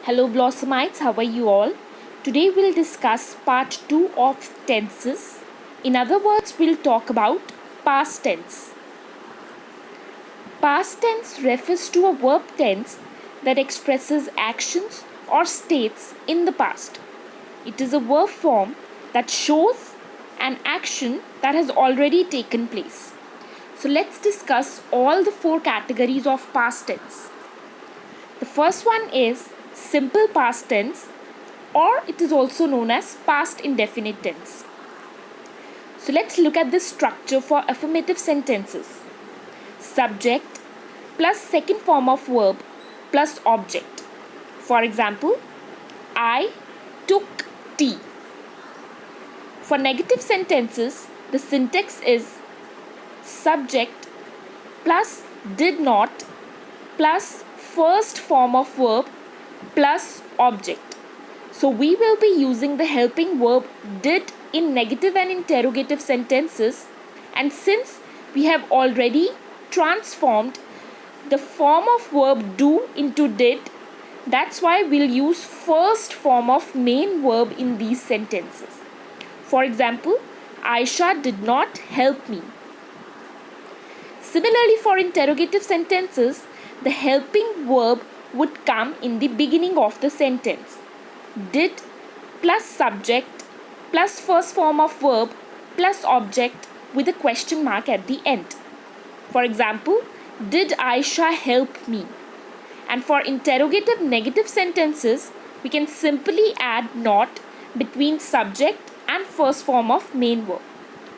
Hello Blossomites, how are you all? Today we'll discuss part 2 of tenses. In other words, we'll talk about past tense. Past tense refers to a verb tense that expresses actions or states in the past. It is a verb form that shows an action that has already taken place. So let's discuss all the four categories of past tense. The first one is simple past tense, or it is also known as past indefinite tense. So let's look at the structure for affirmative sentences. Subject plus second form of verb plus object. For example, I took tea. For negative sentences, the syntax is subject plus did not plus first form of verb plus object. So we will be using the helping verb did in negative and interrogative sentences, and since we have already transformed the form of verb do into did, that's why we'll use first form of main verb in these sentences. For example, Aisha did not help me. Similarly, for interrogative sentences, the helping verb would come in the beginning of the sentence. Did plus subject plus first form of verb plus object with a question mark at the end. For example, did Aisha help me? And for interrogative negative sentences, we can simply add not between subject and first form of main verb.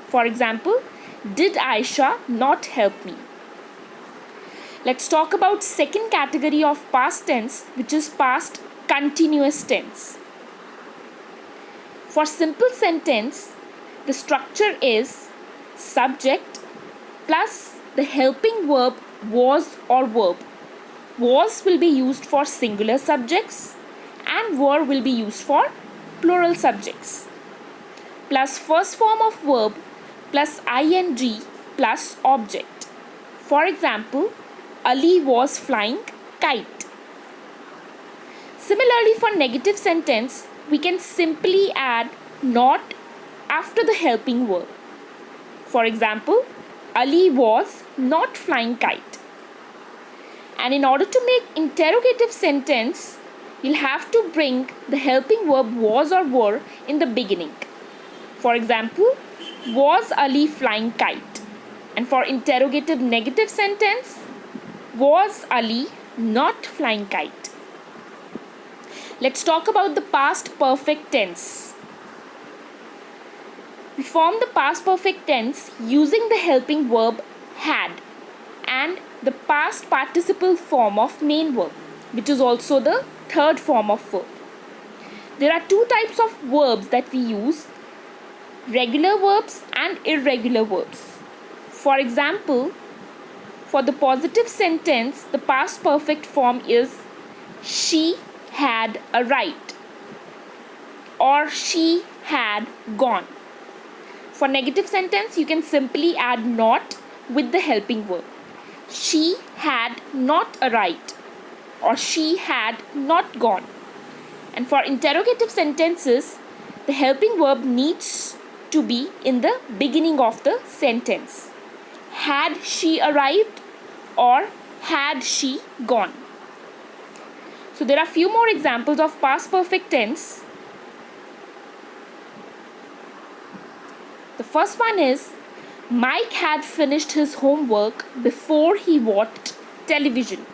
For example, did Aisha not help me? Let's talk about second category of past tense, which is past continuous tense. For simple sentence, the structure is subject plus the helping verb was or verb. Was will be used for singular subjects and were will be used for plural subjects. Plus first form of verb plus ing plus object. For example, Ali was flying kite. Similarly, for negative sentence, we can simply add not after the helping verb. For example, Ali was not flying kite. And in order to make interrogative sentence, you'll have to bring the helping verb was or were in the beginning. For example, was Ali flying kite? And for interrogative negative sentence, was Ali not flying kite? Let's talk about the past perfect tense. We form the past perfect tense using the helping verb had and the past participle form of main verb, which is also the third form of verb. There are two types of verbs that we use: regular verbs and irregular verbs. For example, for the positive sentence, the past perfect form is she had arrived or she had gone. For negative sentence, you can simply add not with the helping verb. She had not arrived or she had not gone. And for interrogative sentences, the helping verb needs to be in the beginning of the sentence. Had she arrived or had she gone? So there are few more examples of past perfect tense. The first one is Mike had finished his homework before he watched television.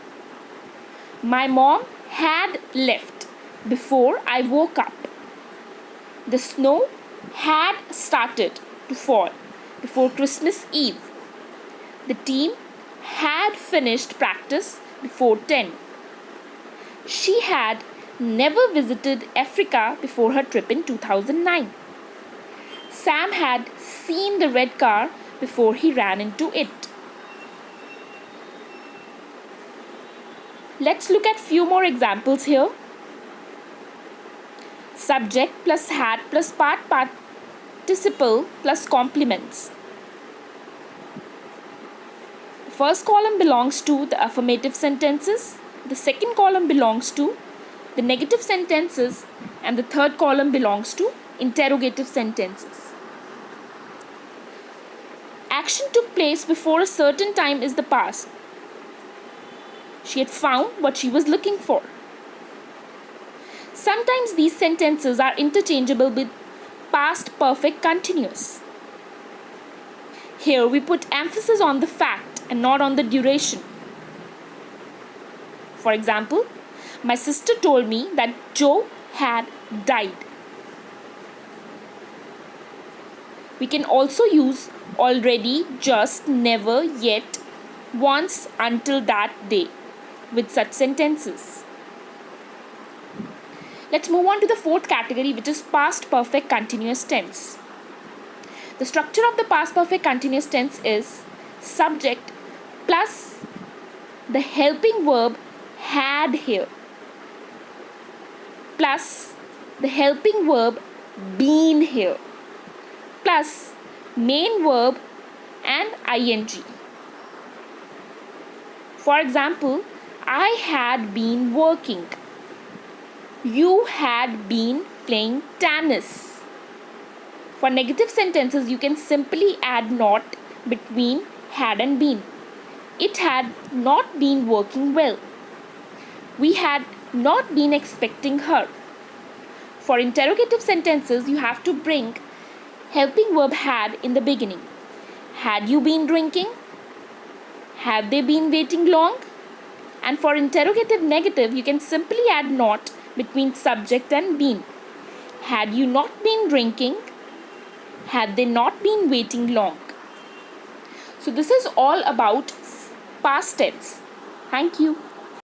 My mom had left before I woke up. The snow had started to fall before Christmas Eve. The team had finished practice before 10. She had never visited Africa before her trip in 2009. Sam had seen the red car before he ran into it. Let's look at few more examples here. Subject plus had plus participle plus complements. First column belongs to the affirmative sentences. The second column belongs to the negative sentences, and the third column belongs to interrogative sentences. Action took place before a certain time is the past. She had found what she was looking for. Sometimes these sentences are interchangeable with past perfect continuous. Here we put emphasis on the fact and not on the duration. For example, my sister told me that Joe had died. We can also use already, just, never, yet, once, until that day with such sentences. Let's move on to the fourth category, which is past perfect continuous tense. The structure of the past perfect continuous tense is subject plus the helping verb had here plus the helping verb been here plus main verb and ing. For example, I had been working. You had been playing tennis. For negative sentences, you can simply add not between had and been. It had not been working well. We had not been expecting her. For interrogative sentences, you have to bring helping verb had in the beginning. Had you been drinking? Have they been waiting long? And for interrogative negative, you can simply add not between subject and been. Had you not been drinking? Had they not been waiting long? So this is all about past tense. Thank you.